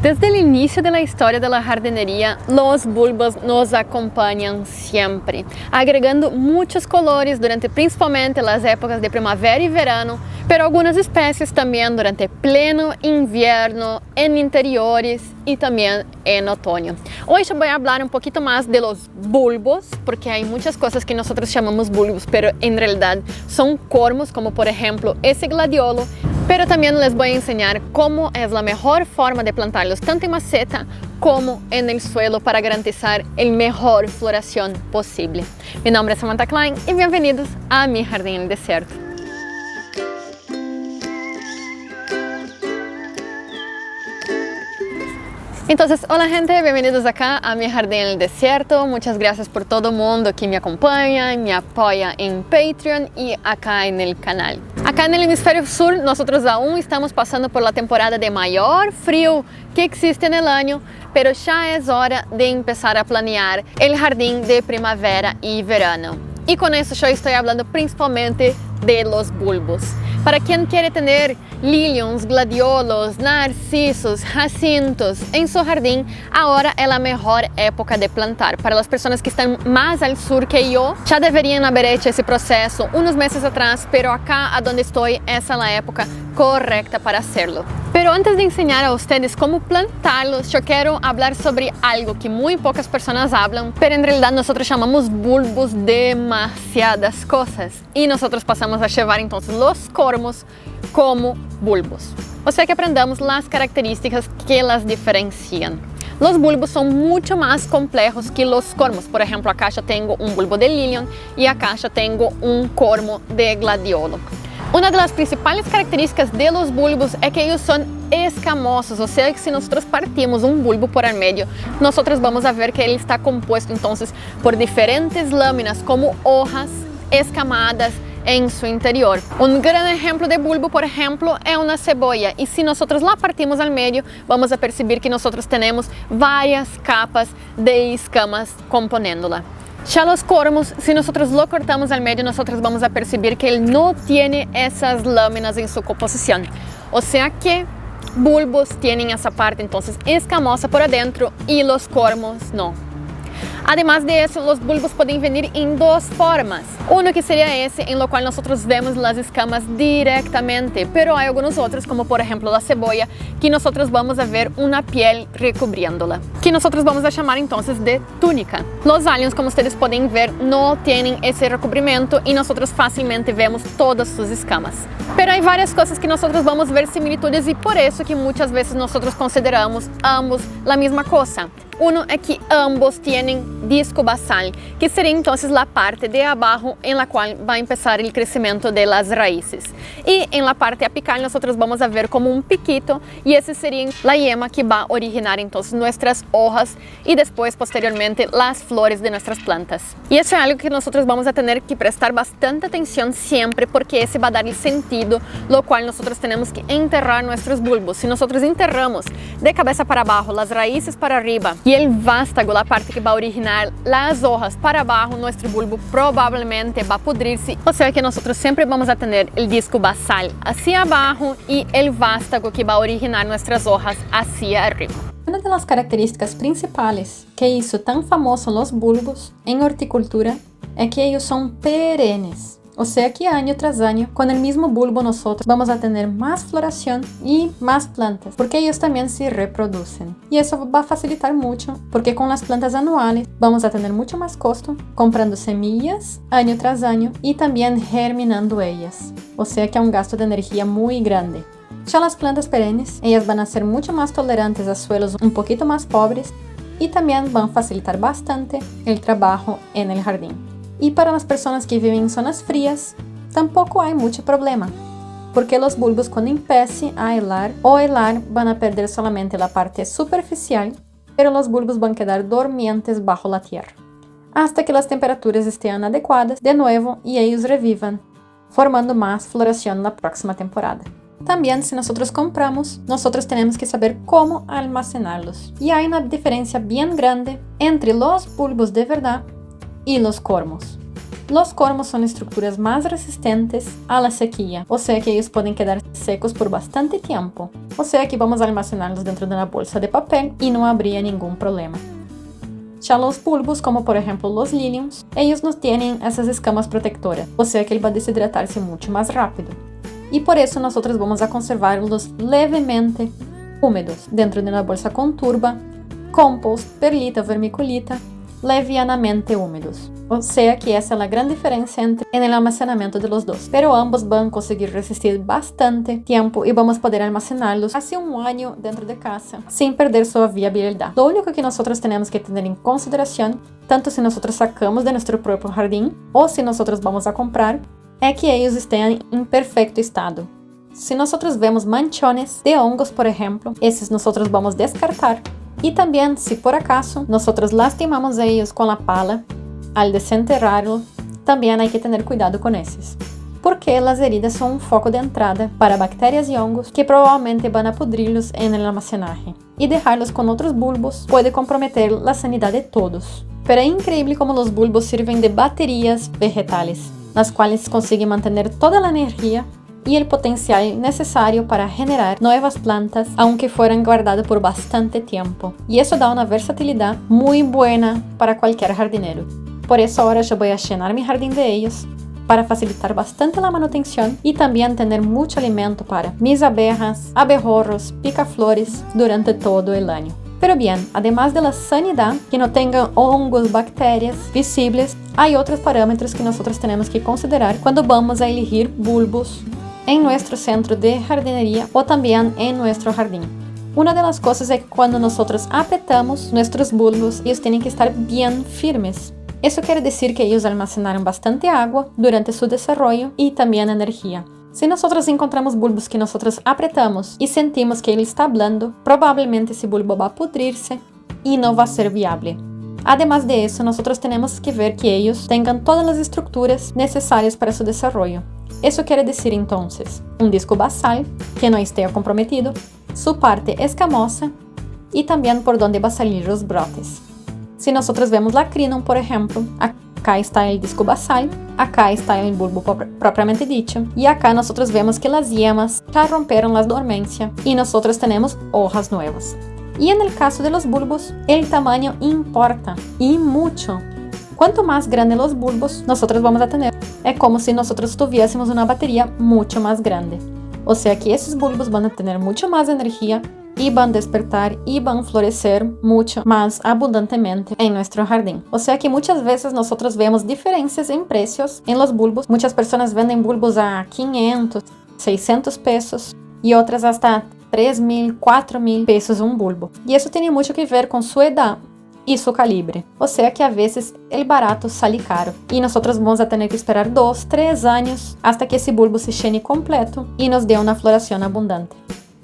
Desde el inicio de la historia de la jardinería, los bulbos nos acompañan siempre, agregando muchos colores durante principalmente las épocas de primavera y verano, pero algunas especies también durante pleno invierno, en interiores y también en otoño. Hoy yo voy a hablar un poquito más de los bulbos, porque hay muchas cosas que nosotros llamamos bulbos, pero en realidad son cormos, como por ejemplo ese gladiolo. Pero también les voy a enseñar cómo es la mejor forma de plantarlos tanto en maceta como en el suelo para garantizar el mejor floración posible. Mi nombre es Samantha Klein y bienvenidos a Mi Jardín en el Desierto. Entonces, hola gente, bienvenidos acá a Mi Jardín en el Desierto. Muchas gracias por todo el mundo que me acompaña, me apoya en Patreon y acá en el canal. Acá en el hemisferio sur nosotros aún estamos pasando por la temporada de mayor frío que existe en el año, pero ya es hora de empezar a planear el jardín de primavera y verano. Y con eso yo estoy hablando principalmente de los bulbos. Para quien quiere tener liliums, gladiolos, narcisos, jacintos en su jardín, ahora es la mejor época de plantar. Para las personas que están más al sur que yo, ya deberían haber hecho ese proceso unos meses atrás, pero acá a donde estoy, esa es la época correcta para hacerlo. Pero antes de enseñar a ustedes cómo plantarlos, yo quiero hablar sobre algo que muy pocas personas hablan, pero en realidad nosotros llamamos bulbos demasiadas cosas y nosotros pasamos a llevar entonces los cormos como bulbos. O sea que aprendamos las características que las diferencian. Los bulbos son mucho más complejos que los cormos. Por ejemplo, acá yo tengo un bulbo de lilium y acá yo tengo un cormo de gladiolo. Una de las principales características de los bulbos es que ellos son escamosos, o sea que si nosotros partimos un bulbo por el medio, nosotros vamos a ver que él está compuesto entonces por diferentes láminas como hojas escamadas en su interior. Un gran ejemplo de bulbo, por ejemplo, es una cebolla, y si nosotros la partimos al medio, vamos a percibir que nosotros tenemos varias capas de escamas componiéndola. Ya los cormos, si nosotros lo cortamos al medio, nosotros vamos a percibir que él no tiene esas láminas en su composición. O sea que bulbos tienen esa parte entonces escamosa por adentro y los cormos no. Además de eso, los bulbos pueden venir en dos formas. Uno que sería ese, en lo cual nosotros vemos las escamas directamente, pero hay algunos otros, como por ejemplo la cebolla, que nosotros vamos a ver una piel recubriéndola, que nosotros vamos a llamar entonces de túnica. Los aliens, como ustedes pueden ver, no tienen ese recubrimiento y nosotros fácilmente vemos todas sus escamas. Pero hay varias cosas que nosotros vamos a ver similitudes y por eso que muchas veces nosotros consideramos ambos la misma cosa. Uno es que ambos tienen disco basal, que sería entonces la parte de abajo en la cual va a empezar el crecimiento de las raíces. Y en la parte apical nosotros vamos a ver como un piquito, y ese sería la yema que va a originar entonces nuestras hojas y después posteriormente las flores de nuestras plantas. Y eso es algo que nosotros vamos a tener que prestar bastante atención siempre, porque ese va a dar el sentido, lo cual nosotros tenemos que enterrar nuestros bulbos. Si nosotros enterramos de cabeza para abajo, las raíces para arriba, y el vástago, la parte que va a originar las hojas para abajo, nuestro bulbo probablemente va a pudrirse. O sea que nosotros siempre vamos a tener el disco basal hacia abajo y el vástago que va a originar nuestras hojas hacia arriba. Una de las características principales que hizo tan famosos los bulbos en horticultura es que ellos son perennes. O sea que año tras año, con el mismo bulbo nosotros vamos a tener más floración y más plantas, porque ellos también se reproducen. Y eso va a facilitar mucho, porque con las plantas anuales vamos a tener mucho más costo comprando semillas año tras año y también germinando ellas. O sea que es un gasto de energía muy grande. Ya las plantas perennes, ellas van a ser mucho más tolerantes a suelos un poquito más pobres y también van a facilitar bastante el trabajo en el jardín. Y para las personas que viven en zonas frías, tampoco hay mucho problema, porque los bulbos cuando empiecen a helar o helar van a perder solamente la parte superficial, pero los bulbos van a quedar dormientes bajo la tierra, hasta que las temperaturas estén adecuadas de nuevo y ellos revivan, formando más floración la próxima temporada. También, si nosotros compramos, nosotros tenemos que saber cómo almacenarlos. Y hay una diferencia bien grande entre los bulbos de verdad y los cormos. Los cormos son estructuras más resistentes a la sequía, o sea que ellos pueden quedar secos por bastante tiempo. O sea que vamos a almacenarlos dentro de una bolsa de papel y no habría ningún problema. Ya los bulbos, como por ejemplo los liliums, ellos no tienen esas escamas protectoras, o sea que él va a deshidratarse mucho más rápido. Y por eso nosotros vamos a conservarlos levemente húmedos dentro de una bolsa con turba, compost, perlita o vermiculita, levianamente húmedos. O sea que esa es la gran diferencia en el almacenamiento de los dos. Pero ambos van a conseguir resistir bastante tiempo y vamos a poder almacenarlos hace un año dentro de casa sin perder su viabilidad. Lo único que nosotros tenemos que tener en consideración, tanto si nosotros sacamos de nuestro propio jardín o si nosotros vamos a comprar, es que ellos estén en perfecto estado. Si nosotros vemos manchones de hongos, por ejemplo, esos nosotros vamos a descartar. Y también, si por acaso nosotros lastimamos ellos con la pala, al desenterrarlo, también hay que tener cuidado con esos. Porque las heridas son un foco de entrada para bacterias y hongos que probablemente van a pudrirlos en el almacenaje. Y dejarlos con otros bulbos puede comprometer la sanidad de todos. Pero es increíble cómo los bulbos sirven de baterías vegetales, las cuales consiguen mantener toda la energía y el potencial necesario para generar nuevas plantas, aunque fueran guardadas por bastante tiempo. Y eso da una versatilidad muy buena para cualquier jardinero. Por eso ahora yo voy a llenar mi jardín de ellos, para facilitar bastante la manutención y también tener mucho alimento para mis abejas, abejorros, picaflores durante todo el año. Pero bien, además de la sanidad, que no tengan hongos, bacterias visibles, hay otros parámetros que nosotros tenemos que considerar cuando vamos a elegir bulbos en nuestro centro de jardinería o también en nuestro jardín. Una de las cosas es que cuando nosotros apretamos nuestros bulbos, ellos tienen que estar bien firmes. Eso quiere decir que ellos almacenaron bastante agua durante su desarrollo y también energía. Si nosotros encontramos bulbos que nosotros apretamos y sentimos que él está blando, probablemente ese bulbo va a pudrirse y no va a ser viable. Además de eso, nosotros tenemos que ver que ellos tengan todas las estructuras necesarias para su desarrollo. Eso quiere decir entonces un disco basal que no esté comprometido, su parte escamosa y también por donde va a salir los brotes. Si nosotros vemos la crinum, por ejemplo, acá está el disco basal, acá está el bulbo propiamente dicho, y acá nosotros vemos que las yemas ya rompieron la dormencia y nosotros tenemos hojas nuevas. Y en el caso de los bulbos, el tamaño importa, y mucho. Cuanto más grande los bulbos nosotros vamos a tener, es como si nosotros tuviésemos una batería mucho más grande. O sea que esos bulbos van a tener mucho más energía y van a despertar y van a florecer mucho más abundantemente en nuestro jardín. O sea que muchas veces nosotros vemos diferencias en precios en los bulbos. Muchas personas venden bulbos a 500, 600 pesos y otras hasta 3.000, 4.000 pesos un bulbo. Y eso tiene mucho que ver con su edad y su calibre. O sea que a veces el barato sale caro y nosotros vamos a tener que esperar 2, 3 años hasta que ese bulbo se llene completo y nos dé una floración abundante.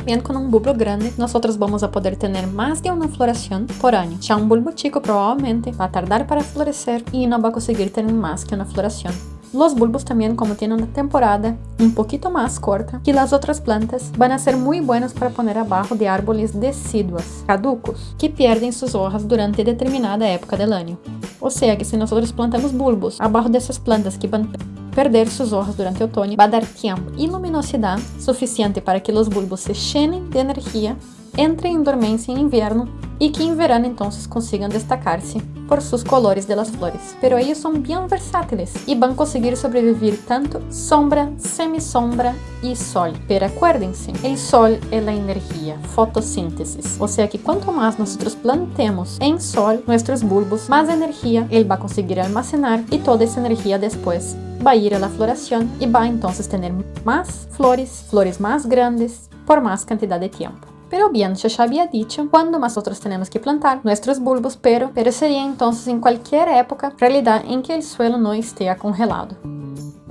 Bien, con un bulbo grande, nosotros vamos a poder tener más de una floración por año. Ya un bulbo chico probablemente va a tardar para florecer y no va a conseguir tener más que una floración. Los bulbos también, como tienen una temporada un poquito más corta que las otras plantas, van a ser muy buenos para poner abajo de árboles deciduos, caducos, que pierden sus hojas durante determinada época del año. O sea que si nosotros plantamos bulbos abajo de esas plantas que van perder sus hojas durante el otoño, va a dar tiempo y luminosidad suficiente para que los bulbos se llenen de energía, entren en dormencia en invierno y que en verano entonces consigan destacarse por sus colores de las flores. Pero ellos son bien versátiles y van a conseguir sobrevivir tanto sombra, semisombra y sol. Pero acuérdense, el sol es la energía, fotosíntesis. O sea que cuanto más nosotros plantemos en sol nuestros bulbos, más energía él va a conseguir almacenar y toda esa energía después va a ir a la floración y va a entonces tener más flores, flores más grandes por más cantidad de tiempo. Pero bien, yo ya había dicho cuándo nosotros tenemos que plantar nuestros bulbos, pero sería entonces en cualquier época, realidad en que el suelo no esté congelado.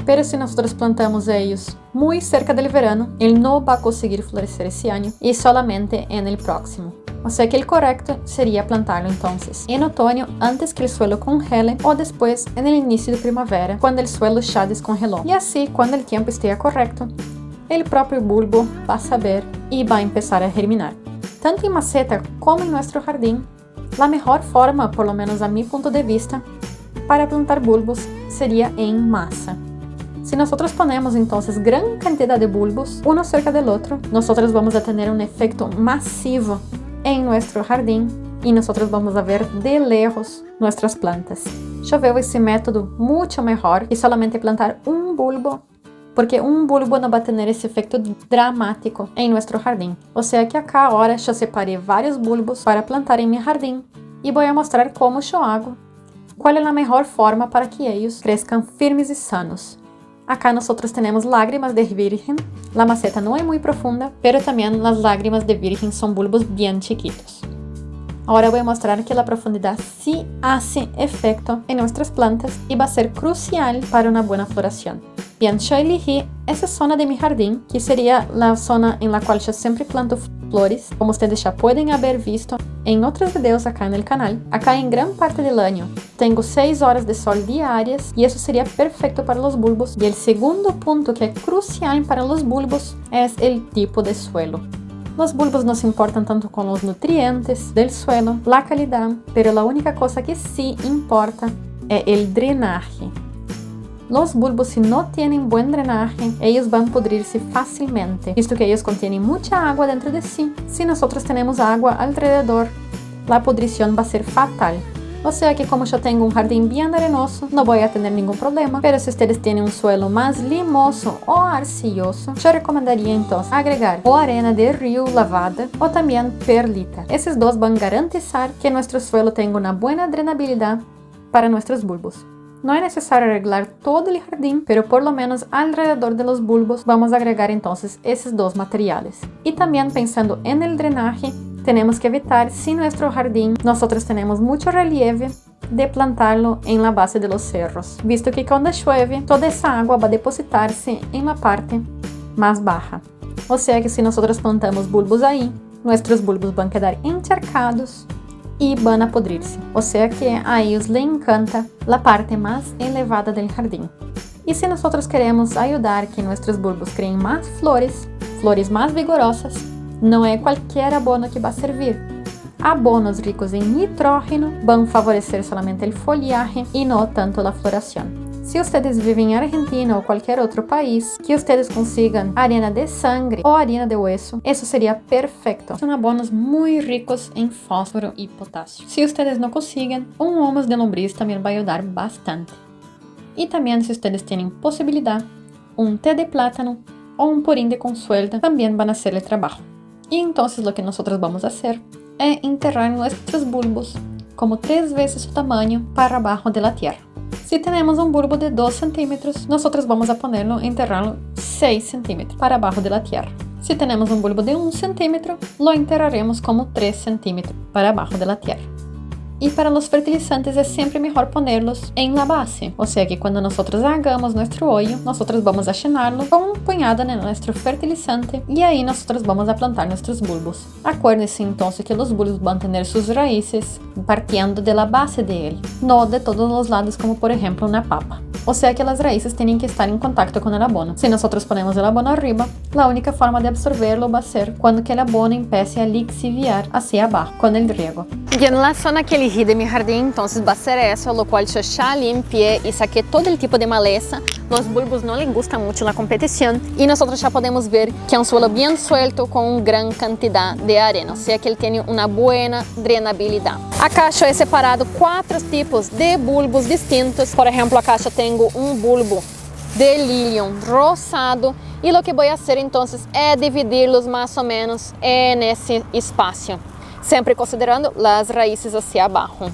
Pero si nosotros plantamos ellos muy cerca del verano, él no va a conseguir florecer ese año y solamente en el próximo. O sea que el correcto sería plantarlo entonces en otoño antes que el suelo congele o después en el inicio de primavera cuando el suelo ya descongeló. Y así cuando el tiempo esté correcto, el propio bulbo va a saber y va a empezar a germinar. Tanto en maceta como en nuestro jardín, la mejor forma, por lo menos a mi punto de vista, para plantar bulbos sería en masa. Si nosotros ponemos entonces gran cantidad de bulbos, uno cerca del otro, nosotros vamos a tener un efecto masivo en nuestro jardín y nosotros vamos a ver de lejos nuestras plantas. Yo veo ese método mucho mejor que solamente plantar un bulbo, porque un bulbo no va a tener ese efecto dramático en nuestro jardín. O sea que acá ahora yo separé varios bulbos para plantar en mi jardín y voy a mostrar cómo yo hago, cuál es la mejor forma para que ellos crezcan firmes y sanos. Acá nosotros tenemos lágrimas de virgen. La maceta no es muy profunda, pero también las lágrimas de virgen son bulbos bien chiquitos. Ahora voy a mostrar que la profundidad sí hace efecto en nuestras plantas y va a ser crucial para una buena floración. Bien, yo elegí esa zona de mi jardín, que sería la zona en la cual yo siempre planto flores, como ustedes ya pueden haber visto en otros videos acá en el canal. Acá en gran parte del año tengo 6 horas de sol diarias y eso sería perfecto para los bulbos. Y el segundo punto que es crucial para los bulbos es el tipo de suelo. Los bulbos no se importan tanto con los nutrientes del suelo, la calidad, pero la única cosa que sí importa es el drenaje. Los bulbos, si no tienen buen drenaje, ellos van a pudrirse fácilmente, visto que ellos contienen mucha agua dentro de sí. Si nosotros tenemos agua alrededor, la pudrición va a ser fatal. O sea que como yo tengo un jardín bien arenoso, no voy a tener ningún problema, pero si ustedes tienen un suelo más limoso o arcilloso, yo recomendaría entonces agregar o arena de río lavada o también perlita. Esos dos van a garantizar que nuestro suelo tenga una buena drenabilidad para nuestros bulbos. No es necesario arreglar todo el jardín, pero por lo menos alrededor de los bulbos vamos a agregar entonces esos dos materiales. Y también pensando en el drenaje, tenemos que evitar, si nuestro jardín nosotros tenemos mucho relieve, de plantarlo en la base de los cerros, visto que cuando llueve, toda esa agua va a depositarse en la parte más baja. O sea que si nosotros plantamos bulbos ahí, nuestros bulbos van a quedar encharcados y van a pudrirse. O sea que a ellos les encanta la parte más elevada del jardín. Y si nosotros queremos ayudar que nuestros bulbos creen más flores, flores más vigorosas, não é qualquer abono que vai servir. Abonos ricos em nitrógeno vão favorecer solamente o foliaje e não tanto a floração. Se ustedes vivem em Argentina ou qualquer outro país, que ustedes consigam arena de sangre ou harina de hueso, isso seria perfeito. São abonos muito ricos em fósforo e potássio. Se ustedes não conseguem, humus de lombriz também vai ajudar bastante. E também, se ustedes têm possibilidade, té de plátano ou purín de consuelta também vão fazer o trabalho. Y entonces lo que nosotros vamos a hacer es enterrar nuestros bulbos como 3 veces su tamaño para abajo de la tierra. Si tenemos un bulbo de 2 centímetros, nosotros vamos a ponerlo, enterrarlo 6 centímetros para abajo de la tierra. Si tenemos un bulbo de 1 centímetro, lo enterraremos como 3 centímetros para abajo de la tierra. Y para los fertilizantes es siempre mejor ponerlos en la base, o sea que cuando nosotros hagamos nuestro hoyo, nosotros vamos a llenarlo con un puñado de nuestro fertilizante y ahí nosotros vamos a plantar nuestros bulbos. Acuérdense entonces que los bulbos van a tener sus raíces partiendo de la base de él, no de todos los lados como por ejemplo una papa. O sea que las raíces tienen que estar en contacto con el abono. Si nosotros ponemos el abono arriba, la única forma de absorberlo va a ser cuando que el abono empiece a lixiviar hacia abajo con el riego. Y en la zona que elegí de mi jardín, entonces va a ser eso, lo cual yo ya limpié y saqué todo el tipo de maleza. Los bulbos no les gusta mucho la competición y nosotros ya podemos ver que es un suelo bien suelto con gran cantidad de arena, o sea que él tiene una buena drenabilidad. Acá yo he separado 4 tipos de bulbos distintos. Por ejemplo, acá yo tengo un bulbo de lilium rosado y lo que voy a hacer entonces es dividirlos más o menos en ese espacio, siempre considerando las raíces hacia abajo.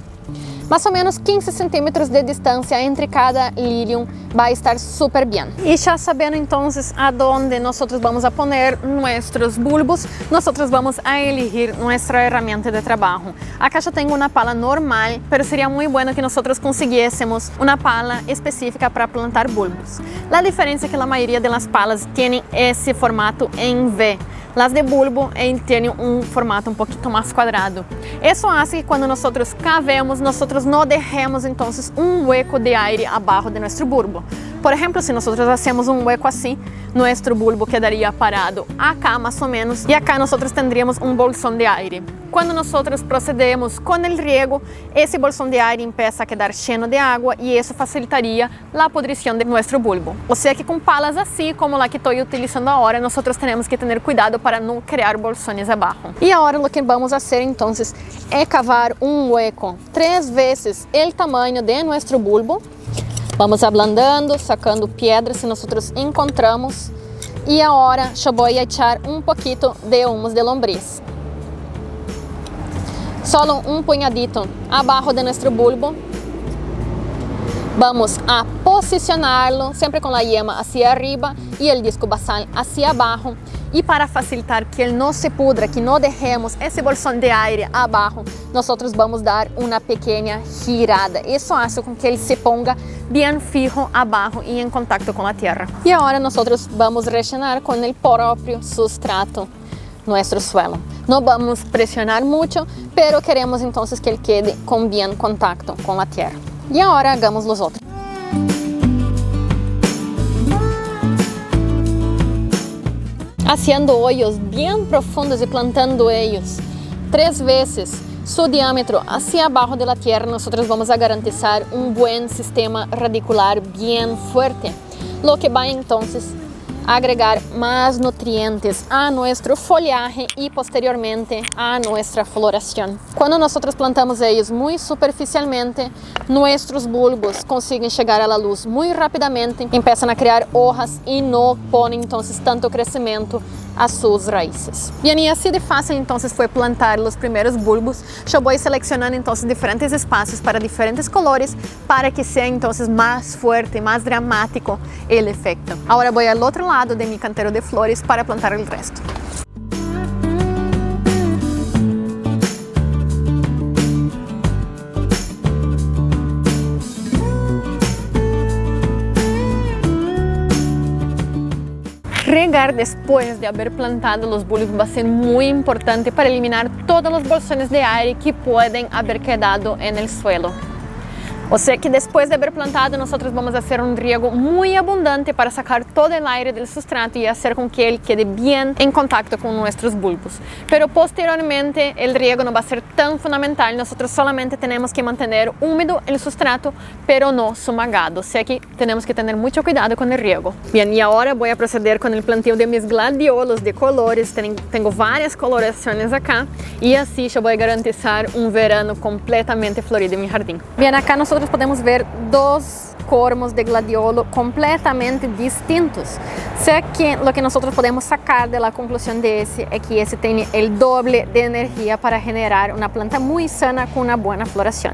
Más o menos 15 centímetros de distancia entre cada lilium va a estar súper bien. Y ya sabiendo entonces a dónde nosotros vamos a poner nuestros bulbos, nosotros vamos a elegir nuestra herramienta de trabajo. Acá yo tengo una pala normal, pero sería muy bueno que nosotros consiguiésemos una pala específica para plantar bulbos. La diferencia es que la mayoría de las palas tienen ese formato en V. Las de bulbo tienen un formato un poquito más cuadrado. Eso hace que cuando nosotros cavemos, nosotros no dejemos entonces un hueco de aire abajo de nuestro bulbo. Por ejemplo, si nosotros hacemos un hueco así, nuestro bulbo quedaría parado acá más o menos y acá nosotros tendríamos un bolsón de aire. Cuando nosotros procedemos con el riego, ese bolsón de aire empieza a quedar lleno de agua y eso facilitaría la pudrición de nuestro bulbo. O sea que con palas así como la que estoy utilizando ahora, nosotros tenemos que tener cuidado para no crear bolsones abajo. Y ahora lo que vamos a hacer entonces es cavar un hueco 3 veces el tamaño de nuestro bulbo. Vamos ablandando, sacando piedras si nosotros encontramos. Y ahora yo voy a echar un poquito de humus de lombriz. Solo un puñadito abajo de nuestro bulbo. Vamos a posicionarlo siempre con la yema hacia arriba y el disco basal hacia abajo. Y para facilitar que él no se pudra, que no dejemos ese bolsón de aire abajo, nosotros vamos a dar una pequeña girada. Eso hace con que él se ponga bien fijo abajo y en contacto con la tierra. Y ahora nosotros vamos a rellenar con el propio sustrato nuestro suelo. No vamos a presionar mucho, pero queremos entonces que él quede con bien contacto con la tierra. Y ahora hagamos los otros. Haciendo hoyos bien profundos y plantando ellos 3 veces su diámetro hacia abajo de la tierra, nosotros vamos a garantizar un buen sistema radicular bien fuerte, lo que va entonces a agregar más nutrientes a nuestro follaje y posteriormente a nuestra floración. Cuando nosotros plantamos ellos muy superficialmente, nuestros bulbos consiguen llegar a la luz muy rápidamente, empiezan a crear hojas y no ponen entonces tanto crecimiento a sus raíces. Bien, y así de fácil entonces fue plantar los primeros bulbos. Yo voy seleccionando entonces diferentes espacios para diferentes colores para que sea entonces más fuerte, más dramático el efecto. Ahora voy al otro lado de mi cantero de flores para plantar el resto. Regar después de haber plantado los bulbos va a ser muy importante para eliminar todos los bolsones de aire que pueden haber quedado en el suelo. O sea que después de haber plantado, nosotros vamos a hacer un riego muy abundante para sacar todo el aire del sustrato y hacer con que él quede bien en contacto con nuestros bulbos. Pero posteriormente el riego no va a ser tan fundamental, nosotros solamente tenemos que mantener húmedo el sustrato, pero no sumagado. O sea que tenemos que tener mucho cuidado con el riego. Bien, y ahora voy a proceder con el planteo de mis gladiolos de colores. Tengo varias coloraciones acá y así yo voy a garantizar un verano completamente florido en mi jardín. Bien, acá nosotros podemos ver 2 cormos de gladiolo completamente distintos. O sea que lo que nosotros podemos sacar de la conclusión de ese es que ese tiene el doble de energía para generar una planta muy sana con una buena floración.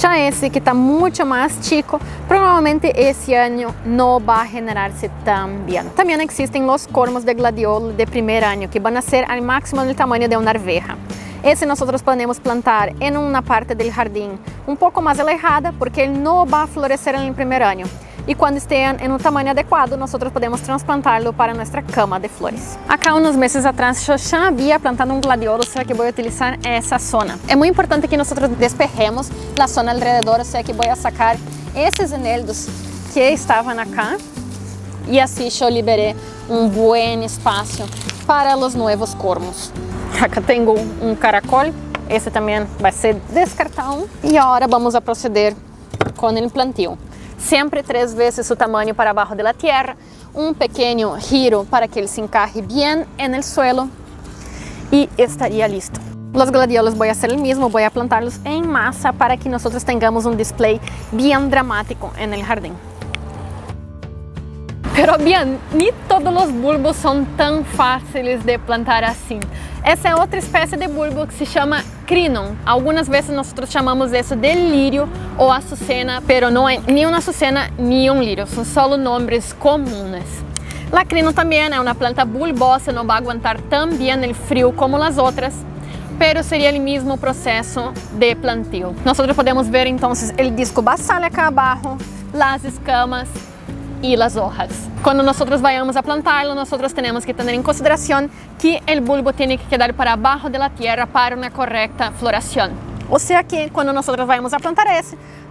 Ya ese que está mucho más chico, probablemente ese año no va a generarse tan bien. También existen los cormos de gladiolo de primer año que van a ser al máximo del tamaño de una arveja. Ese nosotros podemos plantar en una parte del jardín un poco más alejada porque él no va a florecer en el primer año. Y cuando estén en un tamaño adecuado, nosotros podemos trasplantarlo para nuestra cama de flores. Acá unos meses atrás yo ya había plantado un gladiolo, o sea que voy a utilizar esa zona. Es muy importante que nosotros despejemos la zona alrededor, o sea que voy a sacar esos eneldos que estaban acá y así yo liberé un buen espacio para los nuevos cormos. Acá tengo un caracol, ese también va a ser descartado. Y ahora vamos a proceder con el planteo. Siempre 3 veces su tamaño para abajo de la tierra, un pequeño giro para que él se encaje bien en el suelo y estaría listo. Los gladiolos voy a hacer el mismo, voy a plantarlos en masa para que nosotros tengamos un display bien dramático en el jardín. Pero bien, ni todos los bulbos son tan fáciles de plantar así. Essa é outra espécie de bulbo que se chama crinum. Algumas vezes nós chamamos isso de lírio ou açucena, pero não é nem uma açucena nem um lírio, são só nomes comuns. La crinum também é uma planta bulbosa, não vai aguentar tão bem o frio como as outras, pero seria o mesmo processo de plantio. Nós podemos ver então o disco basal acá abaixo, as escamas y las hojas. Cuando nosotros vayamos a plantarlo, nosotros tenemos que tener en consideración que el bulbo tiene que quedar para abajo de la tierra para una correcta floración. O sea que quando nós vamos a plantar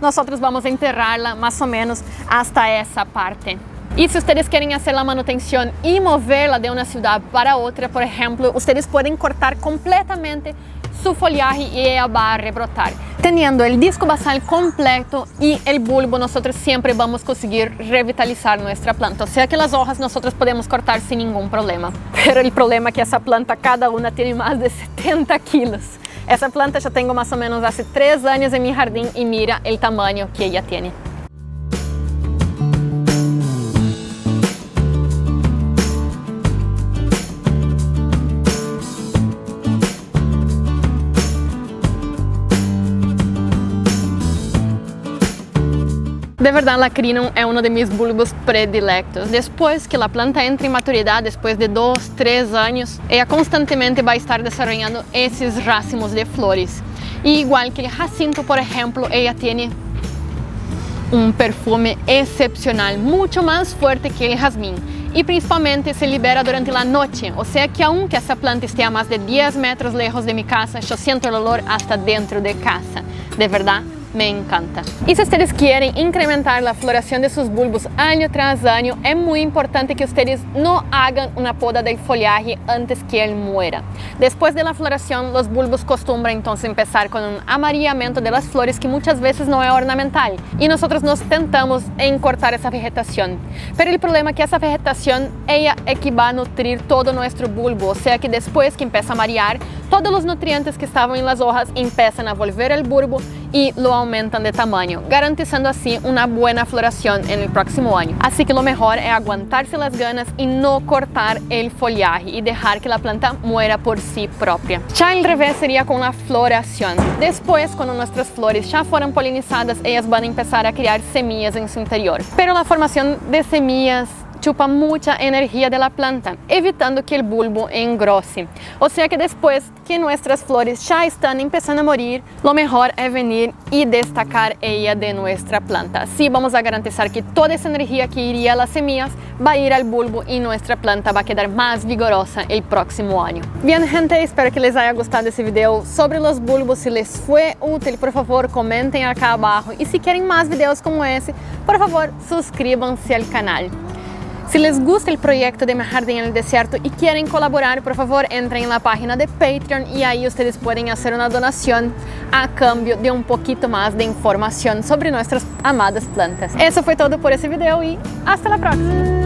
nós vamos enterrá-la mais ou menos hasta essa parte. E se vocês querem fazer a manutenção e movê-la de uma cidade para outra, por exemplo, vocês podem cortar completamente su follaje y ella va a rebrotar. Teniendo el disco basal completo y el bulbo, nosotros siempre vamos a conseguir revitalizar nuestra planta. O sea que las hojas nosotros podemos cortar sin ningún problema. Pero el problema es que esa planta, cada una tiene más de 70 kilos. Esa planta ya tengo más o menos hace 3 años en mi jardín y mira el tamaño que ella tiene. De verdad, la crinum es uno de mis bulbos predilectos. Después que la planta entre en maturidad, después de 2-3 años, ella constantemente va a estar desarrollando esos racimos de flores. Y igual que el jacinto, por ejemplo, ella tiene un perfume excepcional, mucho más fuerte que el jazmín. Y principalmente se libera durante la noche, o sea que aunque esa planta esté a más de 10 metros lejos de mi casa, yo siento el olor hasta dentro de casa. De verdad, me encanta. Y si ustedes quieren incrementar la floración de sus bulbos año tras año, es muy importante que ustedes no hagan una poda del follaje antes que él muera. Después de la floración, los bulbos acostumbran entonces empezar con un amarillamiento de las flores que muchas veces no es ornamental. Y nosotros nos tentamos en cortar esa vegetación. Pero el problema es que esa vegetación, ella es que va a nutrir todo nuestro bulbo. O sea que después que empieza a marear, todos los nutrientes que estaban en las hojas empiezan a volver al bulbo y lo aumentan de tamaño, garantizando así una buena floración en el próximo año. Así que lo mejor es aguantarse las ganas y no cortar el follaje y dejar que la planta muera por sí propia. Ya al revés sería con la floración. Después, cuando nuestras flores ya fueron polinizadas, ellas van a empezar a crear semillas en su interior. Pero la formación de semillas chupa mucha energía de la planta, evitando que el bulbo engrose. O sea que después que nuestras flores ya están empezando a morir, lo mejor es venir y destacar ella de nuestra planta. Así vamos a garantizar que toda esa energía que iría a las semillas va a ir al bulbo y nuestra planta va a quedar más vigorosa el próximo año. Bien, gente, espero que les haya gustado este video sobre los bulbos. Si les fue útil, por favor, comenten acá abajo. Y si quieren más videos como ese, por favor, suscríbanse al canal. Si les gusta el proyecto de Mi Jardín en el Desierto y quieren colaborar, por favor entren en la página de Patreon y ahí ustedes pueden hacer una donación a cambio de un poquito más de información sobre nuestras amadas plantas. Eso fue todo por ese video y hasta la próxima.